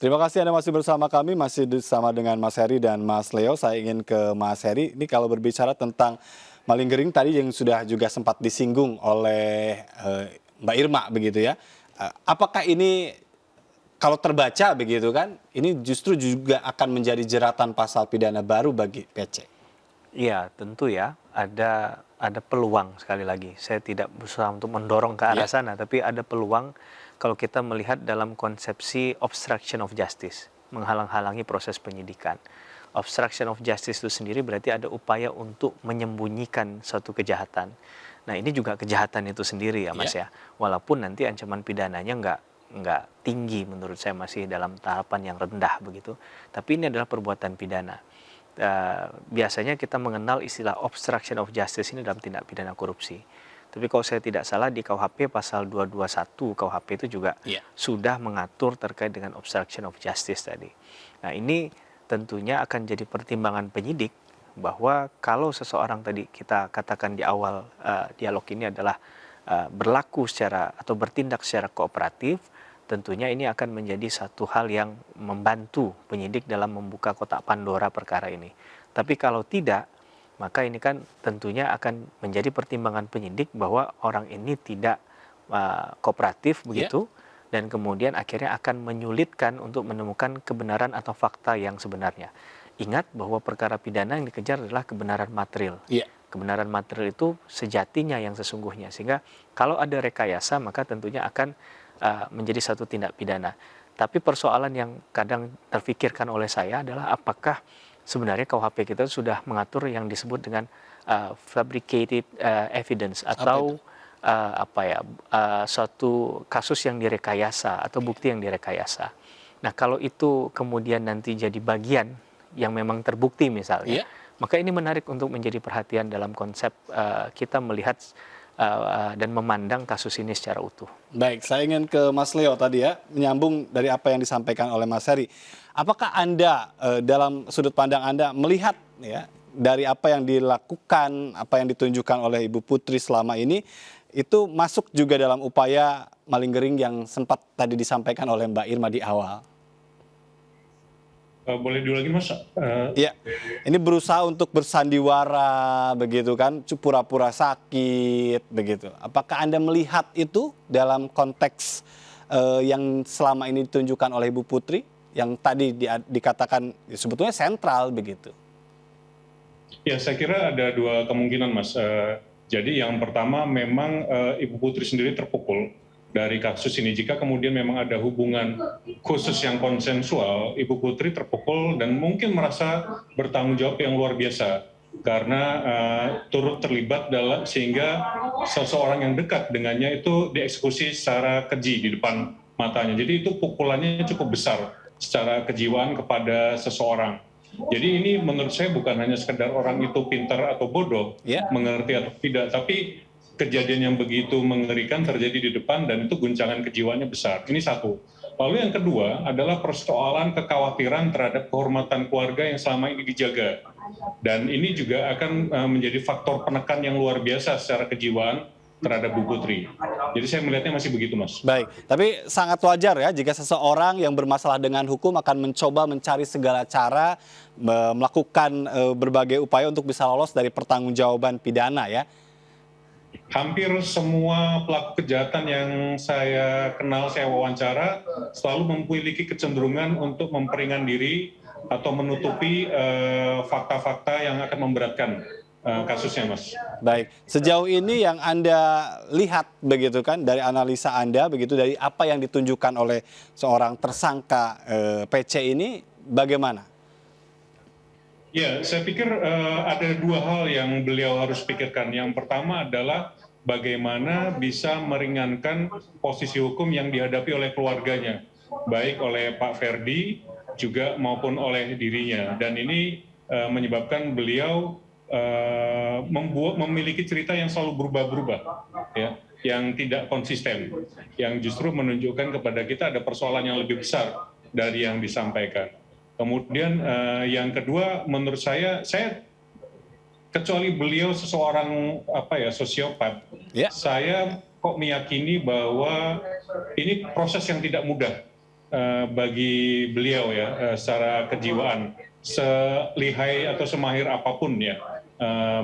Terima kasih Anda masih bersama kami, masih bersama dengan Mas Heri dan Mas Leo. Saya ingin ke Mas Heri, ini kalau berbicara tentang maling gering tadi yang sudah juga sempat disinggung oleh Mbak Irma begitu ya. Apakah ini kalau terbaca begitu kan, ini justru juga akan menjadi jeratan pasal pidana baru bagi PC? Iya, tentu ya. Ada peluang sekali lagi. Saya tidak berusaha untuk mendorong ke arah Ya, sana, tapi ada peluang kalau kita melihat dalam konsepsi obstruction of justice, menghalang-halangi proses penyidikan. Obstruction of justice itu sendiri berarti ada upaya untuk menyembunyikan suatu kejahatan. Nah, ini juga kejahatan itu sendiri ya, Mas ya, ya. Walaupun nanti ancaman pidananya nggak tinggi, menurut saya masih dalam tahapan yang rendah begitu. Tapi ini adalah perbuatan pidana. Biasanya kita mengenal istilah obstruction of justice ini dalam tindak pidana korupsi. Tapi kalau saya tidak salah di KUHP pasal 221 KUHP itu juga ya. sudah mengatur terkait dengan obstruction of justice tadi. Nah, ini tentunya akan jadi pertimbangan penyidik bahwa kalau seseorang tadi kita katakan di awal dialog ini adalah berlaku secara atau bertindak secara kooperatif, tentunya ini akan menjadi satu hal yang membantu penyidik dalam membuka kotak Pandora perkara ini. Tapi kalau tidak, maka ini kan tentunya akan menjadi pertimbangan penyidik bahwa orang ini tidak kooperatif begitu, dan kemudian akhirnya akan menyulitkan untuk menemukan kebenaran atau fakta yang sebenarnya. Ingat bahwa perkara pidana yang dikejar adalah kebenaran material. Iya. Kebenaran material itu sejatinya yang sesungguhnya. Sehingga kalau ada rekayasa maka tentunya akan menjadi satu tindak pidana. Tapi persoalan yang kadang terfikirkan oleh saya adalah apakah sebenarnya KUHP kita sudah mengatur yang disebut dengan fabricated evidence atau suatu kasus yang direkayasa atau bukti yang direkayasa. Nah, kalau itu kemudian nanti jadi bagian yang memang terbukti misalnya, maka ini menarik untuk menjadi perhatian dalam konsep kita melihat dan memandang kasus ini secara utuh. Baik, saya ingin ke Mas Leo tadi ya, menyambung dari apa yang disampaikan oleh Mas Heri. Apakah Anda dalam sudut pandang Anda melihat ya dari apa yang dilakukan, apa yang ditunjukkan oleh Ibu Putri selama ini itu masuk juga dalam upaya maling gering yang sempat tadi disampaikan oleh Mbak Irma di awal? Boleh dulu lagi Mas? Iya, ini berusaha untuk bersandiwara begitu kan, pura-pura sakit begitu. Apakah Anda melihat itu dalam konteks yang selama ini ditunjukkan oleh Ibu Putri, yang tadi dikatakan sebetulnya sentral begitu? Ya, saya kira ada dua kemungkinan Mas. Jadi yang pertama memang Ibu Putri sendiri terpukul dari kasus ini. Jika kemudian memang ada hubungan khusus yang konsensual, Ibu Putri terpukul dan mungkin merasa bertanggung jawab yang luar biasa karena turut terlibat dalam sehingga seseorang yang dekat dengannya itu dieksekusi secara keji di depan matanya. Jadi itu pukulannya cukup besar secara kejiwaan kepada seseorang. Jadi ini menurut saya bukan hanya sekedar orang itu pintar atau bodoh, mengerti atau tidak, tapi kejadian yang begitu mengerikan terjadi di depan dan itu guncangan kejiwaannya besar. Ini satu. Lalu yang kedua adalah persoalan kekhawatiran terhadap kehormatan keluarga yang selama ini dijaga. Dan ini juga akan menjadi faktor penekan yang luar biasa secara kejiwaan terhadap Bu Putri. Jadi saya melihatnya masih begitu, Mas. Baik, tapi sangat wajar ya jika seseorang yang bermasalah dengan hukum akan mencoba mencari segala cara melakukan berbagai upaya untuk bisa lolos dari pertanggungjawaban pidana ya. Hampir semua pelaku kejahatan yang saya kenal, saya wawancara, selalu memiliki kecenderungan untuk memperingan diri atau menutupi fakta-fakta yang akan memberatkan kasusnya, Mas. Baik, sejauh ini yang Anda lihat begitu kan dari analisa Anda begitu dari apa yang ditunjukkan oleh seorang tersangka PC ini bagaimana? Ya, saya pikir ada dua hal yang beliau harus pikirkan. Yang pertama adalah bagaimana bisa meringankan posisi hukum yang dihadapi oleh keluarganya, baik oleh Pak Ferdi juga maupun oleh dirinya. Dan ini menyebabkan beliau memiliki cerita yang selalu berubah-berubah, ya, yang tidak konsisten, yang justru menunjukkan kepada kita ada persoalan yang lebih besar dari yang disampaikan. Kemudian yang kedua, menurut saya kecuali beliau seseorang sosiopat, saya kok meyakini bahwa ini proses yang tidak mudah bagi beliau ya secara kejiwaan, selihai atau semahir apapun ya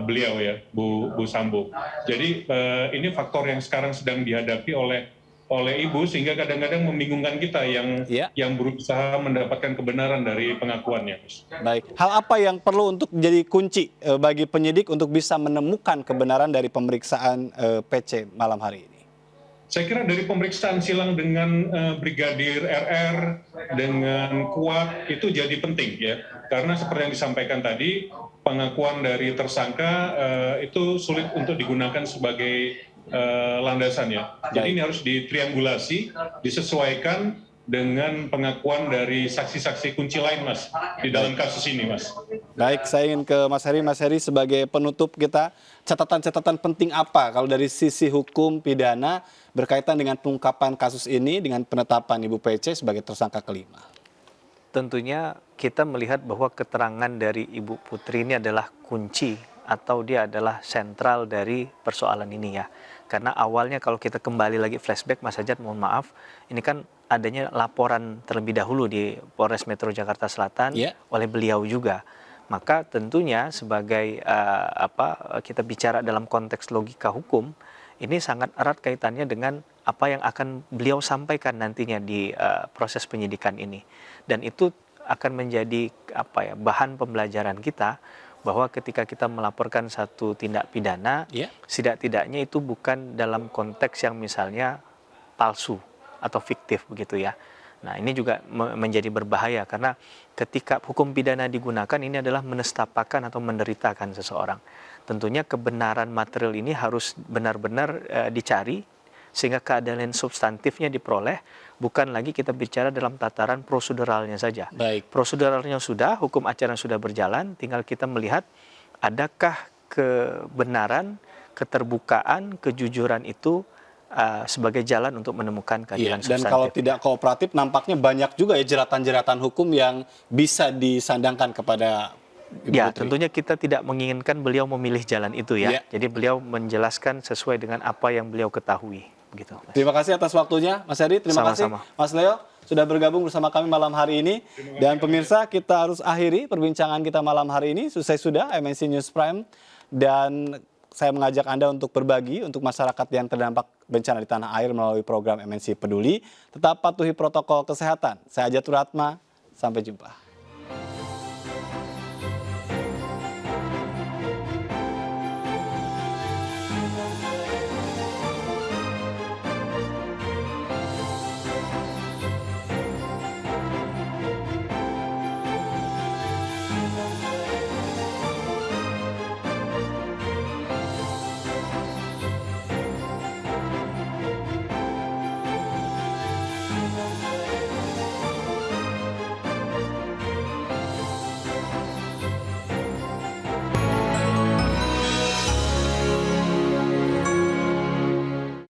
beliau ya Bu Sambo. Jadi ini faktor yang sekarang sedang dihadapi oleh Ibu, sehingga kadang-kadang membingungkan kita yang berusaha mendapatkan kebenaran dari pengakuannya. Baik, hal apa yang perlu untuk jadi kunci bagi penyidik untuk bisa menemukan kebenaran dari pemeriksaan PC malam hari ini? Saya kira dari pemeriksaan silang dengan Brigadir RR, dengan Kuat, itu jadi penting ya. Karena seperti yang disampaikan tadi, pengakuan dari tersangka itu sulit untuk digunakan sebagai landasan ya. Jadi ini harus ditriangulasi, disesuaikan dengan pengakuan dari saksi-saksi kunci lain, Mas, di dalam kasus ini, Mas. Baik, saya ingin ke Mas Heri. Mas Heri, sebagai penutup kita, catatan-catatan penting apa kalau dari sisi hukum pidana berkaitan dengan pengungkapan kasus ini dengan penetapan Ibu PC sebagai tersangka kelima? Tentunya kita melihat bahwa keterangan dari Ibu Putri ini adalah kunci atau dia adalah sentral dari persoalan ini ya. Karena awalnya kalau kita kembali lagi flashback, Mas Hajat, mohon maaf, ini kan adanya laporan terlebih dahulu di Polres Metro Jakarta Selatan oleh beliau juga. Maka tentunya sebagai kita bicara dalam konteks logika hukum, ini sangat erat kaitannya dengan apa yang akan beliau sampaikan nantinya di proses penyidikan ini. Dan itu akan menjadi bahan pembelajaran kita bahwa ketika kita melaporkan satu tindak pidana, setidak-tidaknya itu bukan dalam konteks yang misalnya palsu atau fiktif begitu ya. Nah, ini juga menjadi berbahaya karena ketika hukum pidana digunakan, ini adalah menestapakan atau menderitakan seseorang. Tentunya kebenaran material ini harus benar-benar dicari sehingga keadilan substantifnya diperoleh, bukan lagi kita bicara dalam tataran proseduralnya saja. Baik. Proseduralnya sudah, hukum acara sudah berjalan, tinggal kita melihat adakah kebenaran, keterbukaan, kejujuran itu sebagai jalan untuk menemukan keadilan substantif. Dan kalau tidak kooperatif, nampaknya banyak juga ya jeratan-jeratan hukum yang bisa disandangkan kepada Ibu Putri. Tentunya kita tidak menginginkan beliau memilih jalan itu ya. Jadi beliau menjelaskan sesuai dengan apa yang beliau ketahui. Begitu, Mas. Terima kasih atas waktunya, Mas Heri. Terima kasih, Mas Leo, sudah bergabung bersama kami malam hari ini. Dan pemirsa, kita harus akhiri perbincangan kita malam hari ini. Selesai sudah MNC News Prime. Dan saya mengajak Anda untuk berbagi untuk masyarakat yang terdampak bencana di tanah air melalui program MNC Peduli. Tetap patuhi protokol kesehatan. Saya Ajatul Ratma, sampai jumpa.